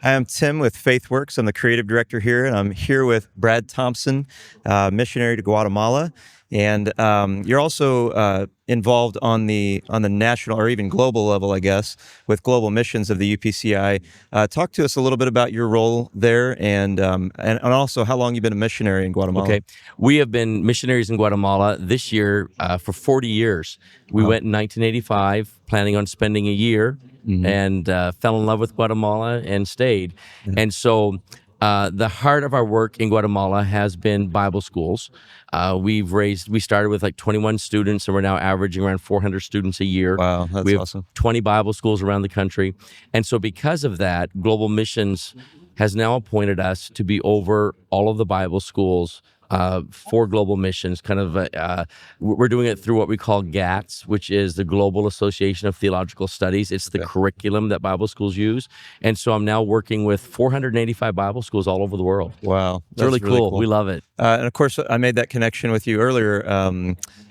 Hi, I'm Tim with FaithWorks. I'm the creative director here, and I'm here with Brad Thompson, missionary to Guatemala. And you're also involved on the national or even global level, I guess, with Global Missions of the UPCI. Talk to us a little bit about your role there, and also how long you've been a missionary in Guatemala. Okay, we have been missionaries in Guatemala this year for 40 years. We went in 1985, planning on spending a year, and fell in love with Guatemala and stayed. And so the heart of our work in Guatemala has been Bible schools. We started with like 21 students, and we're now averaging around 400 students a year. Wow, that's we have awesome. 20 Bible schools around the country. And so because of that, Global Missions has now appointed us to be over all of the Bible schools for Global Missions. We're doing it through what we call GATS, which is the Global Association of Theological Studies. It's the curriculum that Bible schools use. And so I'm now working with 485 Bible schools all over the world. Wow, It's really cool. We love it. And of course, I made that connection with you earlier.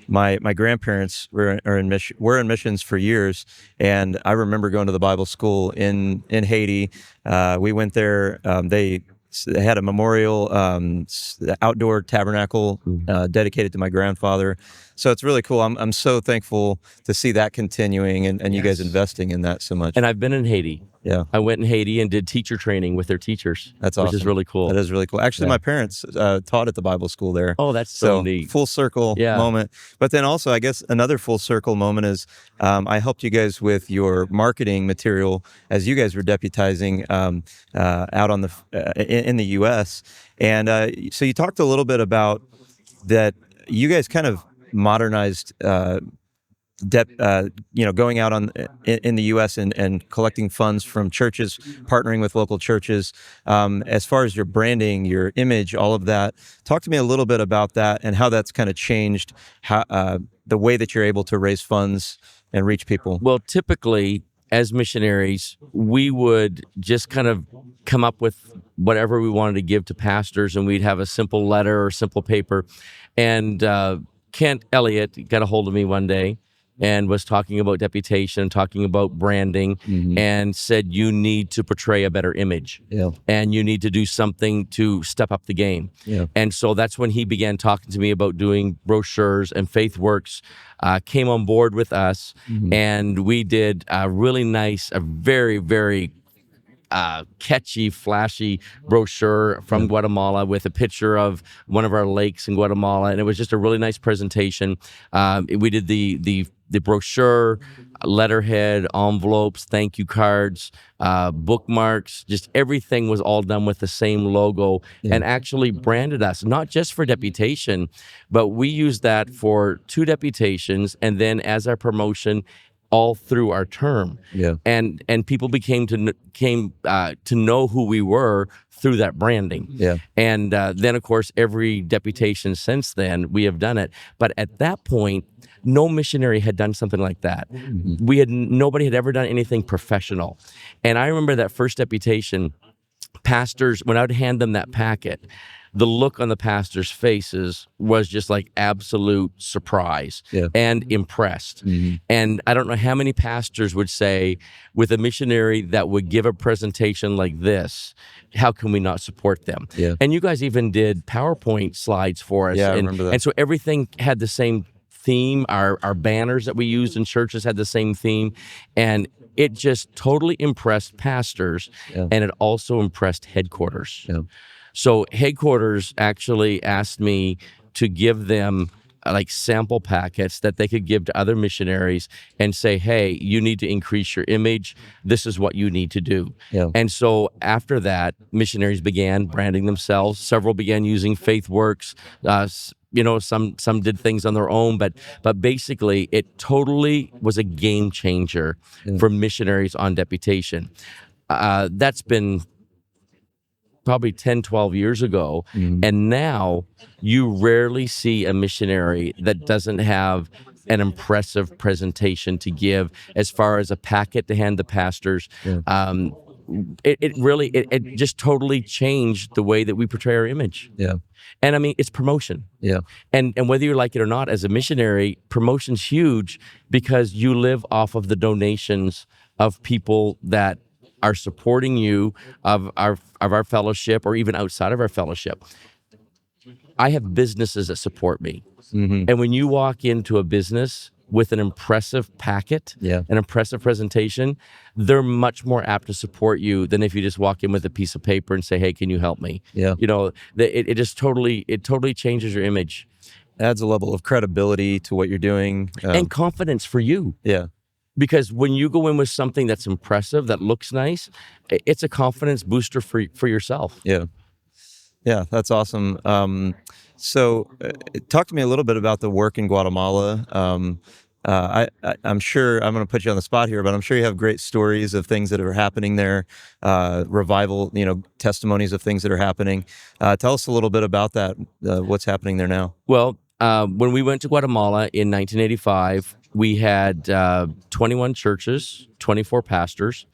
My grandparents were in missions for years, and I remember going to the Bible school in Haiti. We went there. They had a memorial outdoor tabernacle dedicated to my grandfather. So it's really cool. I'm so thankful to see that continuing and you guys investing in that so much. And I've been in Haiti. Yeah. I went in Haiti and did teacher training with their teachers. That's awesome. Which is really cool. That is really cool. Actually, my parents taught at the Bible school there. Oh, that's so neat. Full circle moment. But then also, I guess another full circle moment is I helped you guys with your marketing material as you guys were deputizing out on in the U.S. And so you talked a little bit about that. You guys kind of modernized. Going out in the U.S. and collecting funds from churches, partnering with local churches. As far as your branding, your image, all of that, talk to me a little bit about that and how that's kind of changed the way that you're able to raise funds and reach people. Well, typically, as missionaries, we would just kind of come up with whatever we wanted to give to pastors, and we'd have a simple letter or simple paper. And Kent Elliott got a hold of me one day and was talking about deputation, talking about branding, and said, you need to portray a better image. Yeah. And you need to do something to step up the game. Yeah. And so that's when he began talking to me about doing brochures, and FaithWorks came on board with us, and we did a really nice, a very, very catchy, flashy brochure from Guatemala with a picture of one of our lakes in Guatemala, and it was just a really nice presentation. We did the brochure, letterhead, envelopes, thank you cards, bookmarks, just everything was all done with the same logo, and actually branded us, not just for deputation, but we used that for 2 deputations, and then as our promotion all through our term. And people came to know who we were through that branding. And then, of course, every deputation since then, we have done it. But at that point, no missionary had done something like that. Nobody had ever done anything professional. And I remember that first deputation, pastors, when I would hand them that packet, the look on the pastors' faces was just like absolute surprise and impressed. And I don't know how many pastors would say, with a missionary that would give a presentation like this, how can we not support them? And you guys even did PowerPoint slides for us. I remember that. And so everything had the same theme. Our banners that we used in churches had the same theme. And it just totally impressed pastors, and it also impressed headquarters. So headquarters actually asked me to give them like sample packets that they could give to other missionaries and say, hey, you need to increase your image. This is what you need to do. And so after that, missionaries began branding themselves. Several began using FaithWorks. Some did things on their own, but basically it totally was a game changer for missionaries on deputation. That's been probably 10, 12 years ago. And now you rarely see a missionary that doesn't have an impressive presentation to give as far as a packet to hand the pastors. It just totally changed the way that we portray our image. And I mean, it's promotion. And whether you like it or not, as a missionary, promotion's huge because you live off of the donations of people that are supporting you of our fellowship or even outside of our fellowship. I have businesses that support me. Mm-hmm. And when you walk into a business with an impressive packet, Yeah. an impressive presentation, they're much more apt to support you than if you just walk in with a piece of paper and say, "Hey, can you help me?" Yeah. It just totally changes your image Adds a level of credibility to what you're doing. and confidence for you. Yeah. Because when you go in with something that's impressive, that looks nice, it's a confidence booster for yourself. Yeah. Yeah, that's awesome. So, talk to me a little bit about the work in Guatemala. I'm sure I'm going to put you on the spot here, but I'm sure you have great stories of things that are happening there, revival, testimonies of things that are happening. Tell us a little bit about that. What's happening there now? Well, when we went to Guatemala in 1985, we had 21 churches, 24 pastors.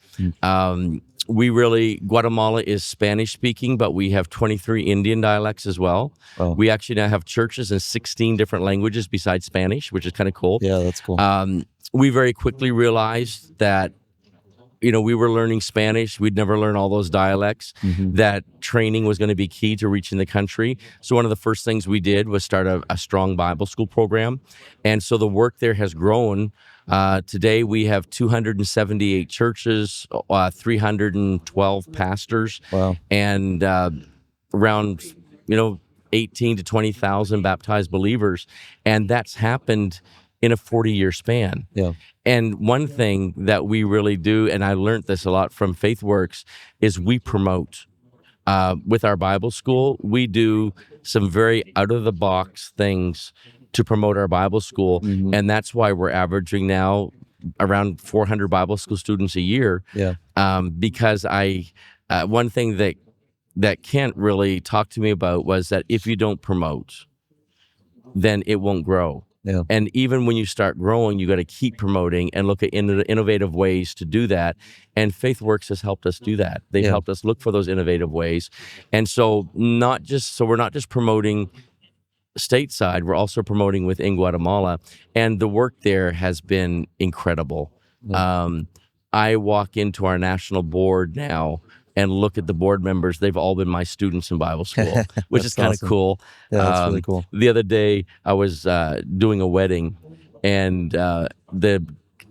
Guatemala is Spanish speaking, but we have 23 Indian dialects as well. Oh. We actually now have churches in 16 different languages besides Spanish, which is kind of cool. Yeah, that's cool. We very quickly realized that we were learning Spanish. We'd never learn all those dialects. Mm-hmm. That training was going to be key to reaching the country. So one of the first things we did was start a strong Bible school program. And so the work there has grown. Today we have 278 churches, 312 pastors, Wow. and around 18 to 20,000 baptized believers. And that's happened in a 40-year span. Yeah. And one thing that we really do, and I learned this a lot from FaithWorks, is we promote. With our Bible school, we do some very out-of-the-box things to promote our Bible school, Mm-hmm. and that's why we're averaging now around 400 Bible school students a year. Yeah. Because one thing that Kent really talked to me about was that if you don't promote, then it won't grow. Yeah. And even when you start growing, you got to keep promoting and look at innovative ways to do that. And FaithWorks has helped us do that. They've Yeah. helped us look for those innovative ways. And so we're not just promoting stateside, we're also promoting within Guatemala. And the work there has been incredible. Yeah. I walk into our national board now and look at the board members. They've all been my students in Bible school, which is kind of awesome. cool. Yeah, that's really cool. The other day, I was doing a wedding, and the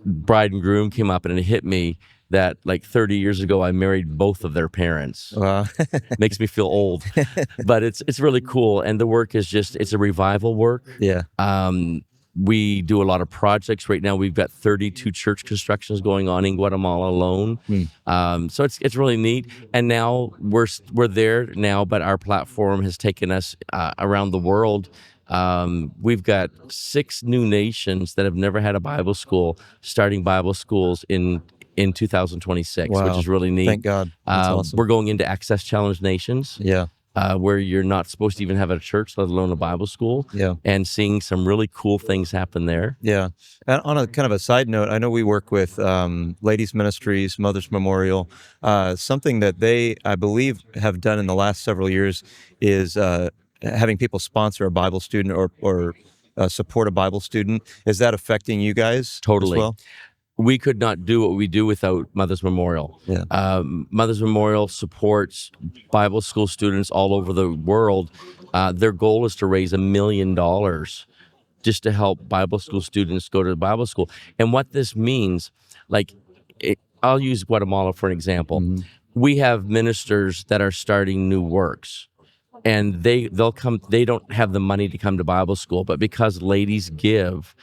bride and groom came up, and it hit me that like 30 years ago, I married both of their parents. Wow. Makes me feel old, but it's really cool. And the work is it's a revival work. Yeah. We do a lot of projects right now. We've got 32 church constructions going on in Guatemala alone. So it's really neat. And now we're there now, but our platform has taken us around the world. We've got 6 new nations that have never had a Bible school starting Bible schools in 2026, Wow. which is really neat. Thank God. That's awesome. We're going into Access Challenge nations. Yeah. Where you're not supposed to even have a church, let alone a Bible school. Yeah. And seeing some really cool things happen there. Yeah. And on a kind of a side note, I know we work with Ladies Ministries, Mother's Memorial. Something that they, I believe, have done in the last several years is having people sponsor a Bible student or support a Bible student. Is that affecting you guys Totally. as well? We could not do what we do without Mother's Memorial. Yeah. Mother's Memorial supports Bible school students all over the world. Their goal is to raise $1 million just to help Bible school students go to Bible school. And what this means, I'll use Guatemala for an example. Mm-hmm. We have ministers that are starting new works. And they'll come. They don't have the money to come to Bible school, but because ladies give,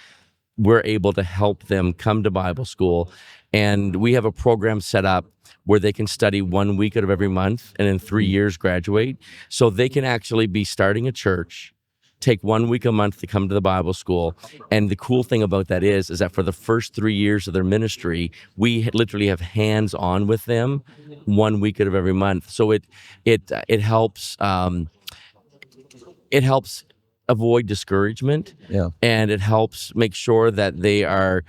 we're able to help them come to Bible school. And we have a program set up where they can study 1 week out of every month and in 3 years graduate. So they can actually be starting a church, take 1 week a month to come to the Bible school. And the cool thing about that is that for the first 3 years of their ministry, we literally have hands-on with them 1 week out of every month. So it helps. It helps avoid discouragement. Yeah. And it helps make sure that they are,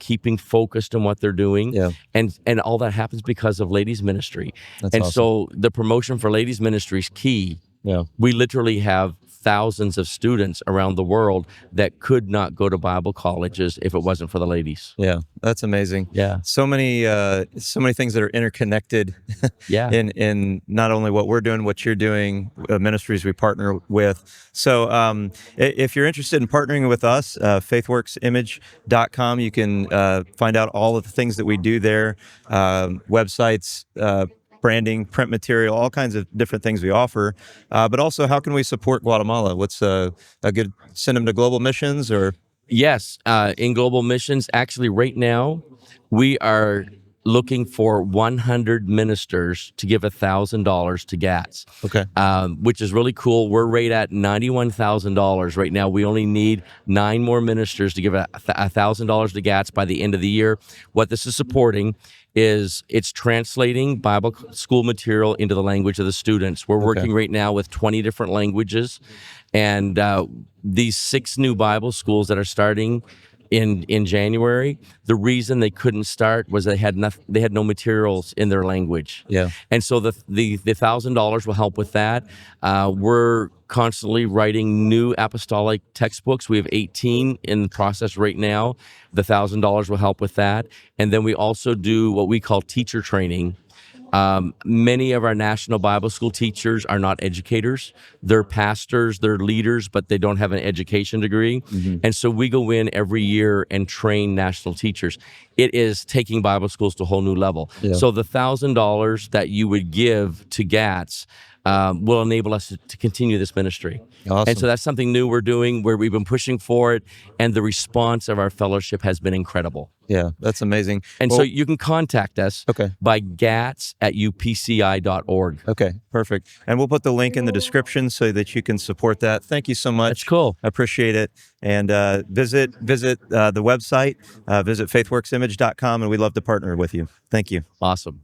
keeping focused on what they're doing. Yeah. And all that happens because of ladies ministry. That's and awesome. so the promotion for ladies ministry is key. Yeah. We literally have thousands of students around the world that could not go to Bible colleges if it wasn't for the ladies. Yeah, that's amazing. Yeah. So many things that are interconnected Yeah. in not only what we're doing, what you're doing, ministries we partner with. So if you're interested in partnering with us, faithworksimage.com, you can find out all of the things that we do there, websites, branding, print material, all kinds of different things we offer. But also, how can we support Guatemala? What's a good, send them to Global Missions or? Yes, in Global Missions, actually, right now, we are looking for 100 ministers to give $1,000 to GATS. Okay. Which is really cool. We're right at $91,000 right now. We only need 9 more ministers to give $1,000 to GATS by the end of the year. What this is supporting is it's translating Bible school material into the language of the students. We're working right now with 20 different languages, and these 6 new Bible schools that are starting in January, the reason they couldn't start was they had no materials in their language. Yeah. And so the $1,000 will help with that. We're constantly writing new apostolic textbooks. We have 18 in the process right now. The $1,000 will help with that. And then we also do what we call teacher training. Many of our National Bible School teachers are not educators. They're pastors, they're leaders, but they don't have an education degree. And so we go in every year and train national teachers. It is taking Bible schools to a whole new level. Yeah. So the $1,000 that you would give to GATS will enable us to continue this ministry. Awesome. And so that's something new we're doing, where we've been pushing for it, and the response of our fellowship has been incredible. Yeah, that's amazing. And so you can contact us by gats@upci.org. Okay, perfect. And we'll put the link in the description so that you can support that. Thank you so much. That's cool. I appreciate it. And visit the website, visit faithworksimage.com, and we'd love to partner with you. Thank you. Awesome.